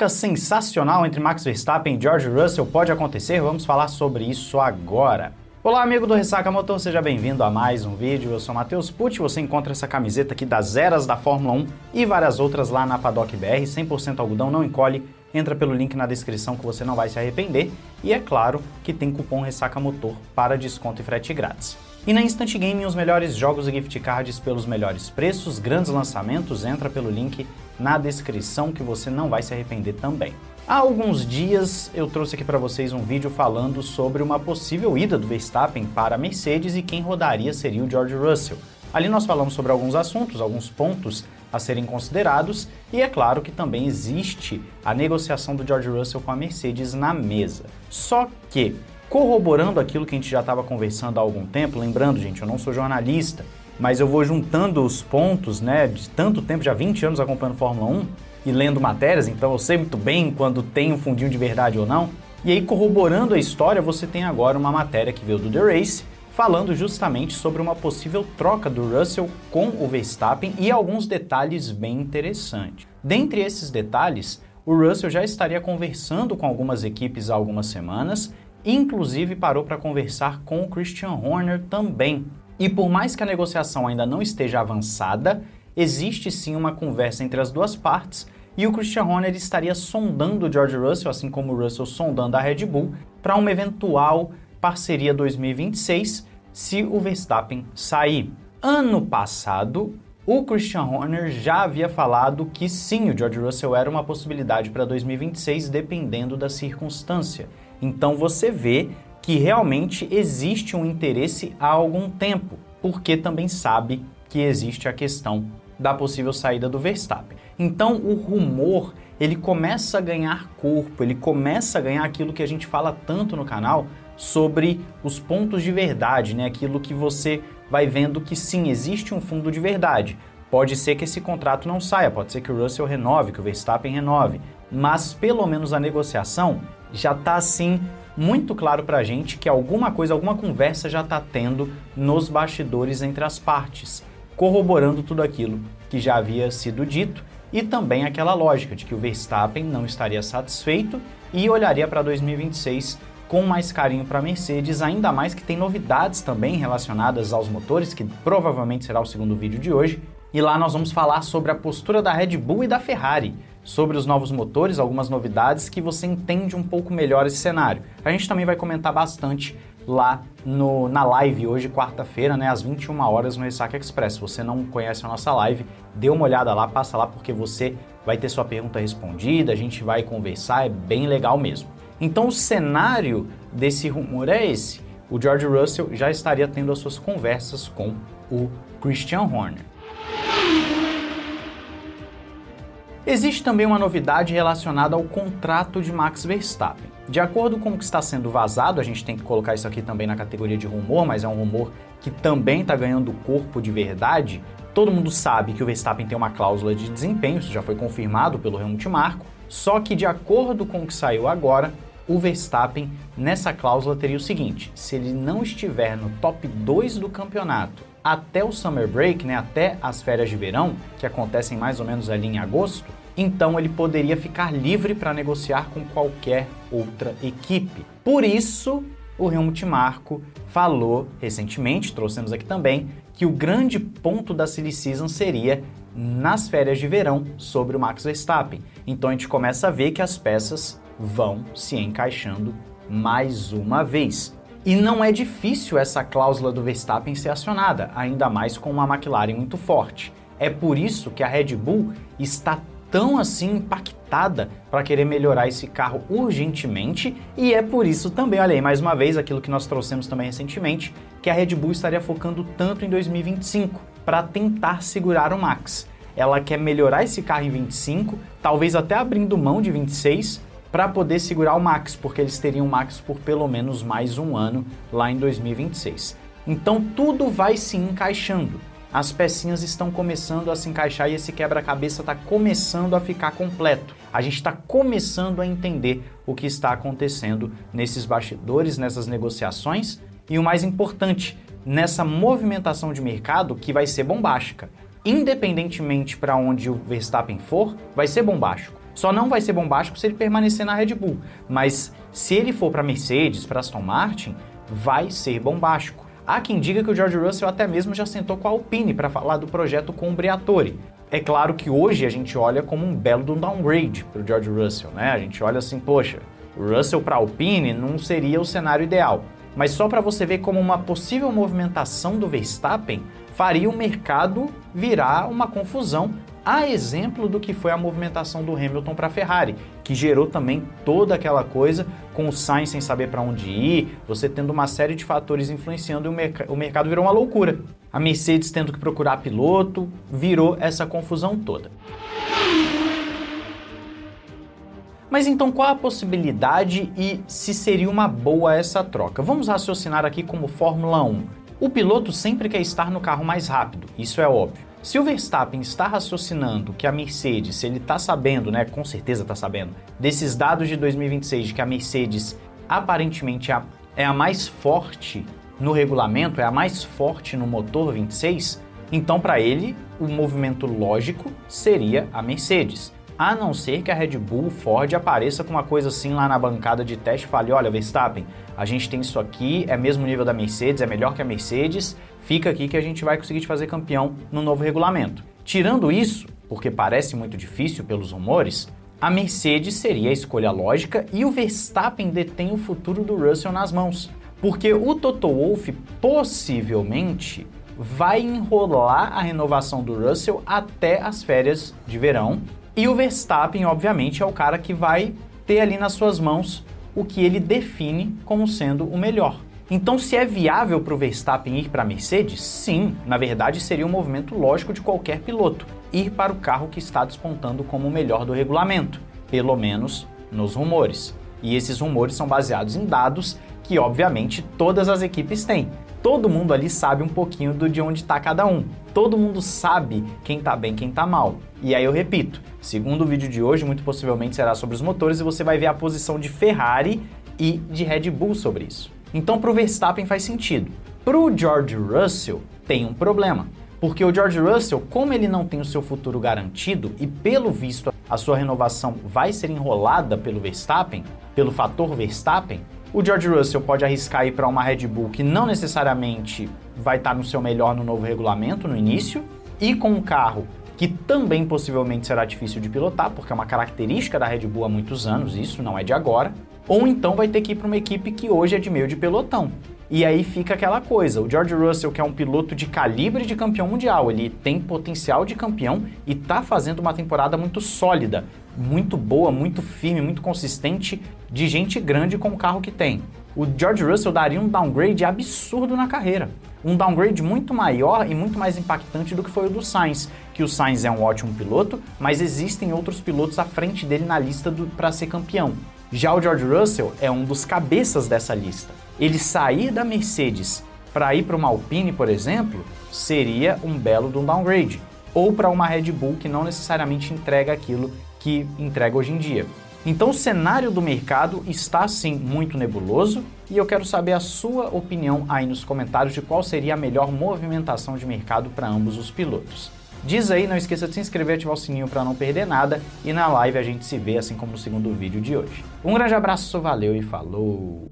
Troca sensacional entre Max Verstappen e George Russell pode acontecer? Vamos falar sobre isso agora. Olá, amigo do Ressaca Motor, seja bem-vindo a mais um vídeo. Eu sou Matheus Pucci, você encontra essa camiseta aqui das eras da Fórmula 1 e várias outras lá na Paddock BR, 100% algodão, não encolhe. Entra pelo link na descrição que você não vai se arrepender. E é claro que tem cupom Ressaca Motor para desconto e frete grátis. E na Instant Gaming, os melhores jogos e gift cards pelos melhores preços, grandes lançamentos, entra pelo link na descrição que você não vai se arrepender também. Há alguns dias eu trouxe aqui para vocês um vídeo falando sobre uma possível ida do Verstappen para a Mercedes e quem rodaria seria o George Russell. Ali nós falamos sobre alguns assuntos, alguns pontos a serem considerados e é claro que também existe a negociação do George Russell com a Mercedes na mesa. Só que, corroborando aquilo que a gente já estava conversando há algum tempo, lembrando, gente, eu não sou jornalista, mas eu vou juntando os pontos, né, de tanto tempo, já 20 anos acompanhando Fórmula 1 e lendo matérias, então eu sei muito bem quando tem um fundinho de verdade ou não. E aí, corroborando a história, você tem agora uma matéria que veio do The Race, falando justamente sobre uma possível troca do Russell com o Verstappen e alguns detalhes bem interessantes. Dentre esses detalhes, o Russell já estaria conversando com algumas equipes há algumas semanas, inclusive parou para conversar com o Christian Horner também. E por mais que a negociação ainda não esteja avançada, existe sim uma conversa entre as duas partes e o Christian Horner estaria sondando o George Russell, assim como o Russell sondando a Red Bull, para uma eventual parceria 2026 se o Verstappen sair. Ano passado, o Christian Horner já havia falado que sim, o George Russell era uma possibilidade para 2026 dependendo da circunstância. Então você vê que realmente existe um interesse há algum tempo, porque também sabe que existe a questão da possível saída do Verstappen. Então o rumor, ele começa a ganhar corpo, ele começa a ganhar aquilo que a gente fala tanto no canal sobre os pontos de verdade, né? Aquilo que você vai vendo que sim, existe um fundo de verdade. Pode ser que esse contrato não saia, pode ser que o Russell renove, que o Verstappen renove, mas pelo menos a negociação já está assim muito claro pra gente que alguma coisa, alguma conversa já está tendo nos bastidores entre as partes, corroborando tudo aquilo que já havia sido dito e também aquela lógica de que o Verstappen não estaria satisfeito e olharia para 2026 com mais carinho para a Mercedes, ainda mais que tem novidades também relacionadas aos motores, que provavelmente será o segundo vídeo de hoje. E lá nós vamos falar sobre a postura da Red Bull e da Ferrari, sobre os novos motores, algumas novidades que você entende um pouco melhor esse cenário. A gente também vai comentar bastante lá na live hoje, quarta-feira, né, às 21 horas no Ressaca Express. Se você não conhece a nossa live, dê uma olhada lá, passa lá porque você vai ter sua pergunta respondida, a gente vai conversar, é bem legal mesmo. Então o cenário desse rumor é esse. O George Russell já estaria tendo as suas conversas com o Christian Horner. Existe também uma novidade relacionada ao contrato de Max Verstappen. De acordo com o que está sendo vazado, a gente tem que colocar isso aqui também na categoria de rumor, mas é um rumor que também está ganhando corpo de verdade. Todo mundo sabe que o Verstappen tem uma cláusula de desempenho, isso já foi confirmado pelo Helmut Marko, só que de acordo com o que saiu agora, o Verstappen nessa cláusula teria o seguinte: se ele não estiver no top 2 do campeonato até o Summer Break, né, até as férias de verão, que acontecem mais ou menos ali em agosto, então ele poderia ficar livre para negociar com qualquer outra equipe. Por isso, o Helmut Marko falou recentemente, trouxemos aqui também, que o grande ponto da Silly Season seria nas férias de verão sobre o Max Verstappen. Então a gente começa a ver que as peças vão se encaixando mais uma vez. E não é difícil essa cláusula do Verstappen ser acionada, ainda mais com uma McLaren muito forte. É por isso que a Red Bull está tão assim impactada para querer melhorar esse carro urgentemente, e é por isso também, olha aí, mais uma vez, aquilo que nós trouxemos também recentemente, que a Red Bull estaria focando tanto em 2025 para tentar segurar o Max. Ela quer melhorar esse carro em 25, talvez até abrindo mão de 26, para poder segurar o Max, porque eles teriam o Max por pelo menos mais um ano lá em 2026. Então tudo vai se encaixando. As pecinhas estão começando a se encaixar e esse quebra-cabeça está começando a ficar completo. A gente está começando a entender o que está acontecendo nesses bastidores, nessas negociações e o mais importante, nessa movimentação de mercado que vai ser bombástica. Independentemente para onde o Verstappen for, vai ser bombástico. Só não vai ser bombástico se ele permanecer na Red Bull, mas se ele for para Mercedes, para Aston Martin, vai ser bombástico. Há quem diga que o George Russell até mesmo já sentou com a Alpine para falar do projeto com o Briatore. É claro que hoje a gente olha como um belo downgrade para o George Russell, né? A gente olha assim, poxa, o Russell para a Alpine não seria o cenário ideal. Mas só para você ver como uma possível movimentação do Verstappen faria o mercado virar uma confusão, a exemplo do que foi a movimentação do Hamilton para a Ferrari, que gerou também toda aquela coisa com o Sainz sem saber para onde ir, você tendo uma série de fatores influenciando e o mercado virou uma loucura. A Mercedes tendo que procurar piloto, virou essa confusão toda. Mas então qual a possibilidade e se seria uma boa essa troca? Vamos raciocinar aqui como Fórmula 1. O piloto sempre quer estar no carro mais rápido, isso é óbvio. Se o Verstappen está raciocinando que a Mercedes, se ele está sabendo, né, com certeza está sabendo, desses dados de 2026, de que a Mercedes aparentemente é a mais forte no regulamento, é a mais forte no motor 26, então para ele o movimento lógico seria a Mercedes. A não ser que a Red Bull, Ford apareça com uma coisa assim lá na bancada de teste e fale, olha Verstappen, a gente tem isso aqui, é mesmo nível da Mercedes, é melhor que a Mercedes, fica aqui que a gente vai conseguir te fazer campeão no novo regulamento. Tirando isso, porque parece muito difícil pelos rumores, a Mercedes seria a escolha lógica e o Verstappen detém o futuro do Russell nas mãos. Porque o Toto Wolff possivelmente vai enrolar a renovação do Russell até as férias de verão, e o Verstappen, obviamente, é o cara que vai ter ali nas suas mãos o que ele define como sendo o melhor. Então, se é viável para o Verstappen ir para a Mercedes, sim, na verdade seria um movimento lógico de qualquer piloto, ir para o carro que está despontando como o melhor do regulamento, pelo menos nos rumores. E esses rumores são baseados em dados que, obviamente, todas as equipes têm. Todo mundo ali sabe um pouquinho de onde está cada um. Todo mundo sabe quem está bem, quem está mal. E aí eu repito, segundo o vídeo de hoje, muito possivelmente será sobre os motores e você vai ver a posição de Ferrari e de Red Bull sobre isso. Então para o Verstappen faz sentido. Para o George Russell tem um problema. Porque o George Russell, como ele não tem o seu futuro garantido e pelo visto a sua renovação vai ser enrolada pelo Verstappen, pelo fator Verstappen, o George Russell pode arriscar ir para uma Red Bull que não necessariamente vai estar no seu melhor no novo regulamento no início, e com um carro que também possivelmente será difícil de pilotar, porque é uma característica da Red Bull há muitos anos, isso não é de agora, ou então vai ter que ir para uma equipe que hoje é de meio de pelotão. E aí fica aquela coisa, o George Russell, que é um piloto de calibre de campeão mundial, ele tem potencial de campeão e está fazendo uma temporada muito sólida, muito boa, muito firme, muito consistente, de gente grande com o carro que tem. O George Russell daria um downgrade absurdo na carreira. Um downgrade muito maior e muito mais impactante do que foi o do Sainz, que o Sainz é um ótimo piloto, mas existem outros pilotos à frente dele na lista para ser campeão. Já o George Russell é um dos cabeças dessa lista. Ele sair da Mercedes para ir para uma Alpine, por exemplo, seria um belo downgrade. Ou para uma Red Bull que não necessariamente entrega aquilo que entrega hoje em dia. Então o cenário do mercado está sim muito nebuloso e eu quero saber a sua opinião aí nos comentários de qual seria a melhor movimentação de mercado para ambos os pilotos. Diz aí, não esqueça de se inscrever e ativar o sininho para não perder nada e na live a gente se vê assim como no segundo vídeo de hoje. Um grande abraço, valeu e falou!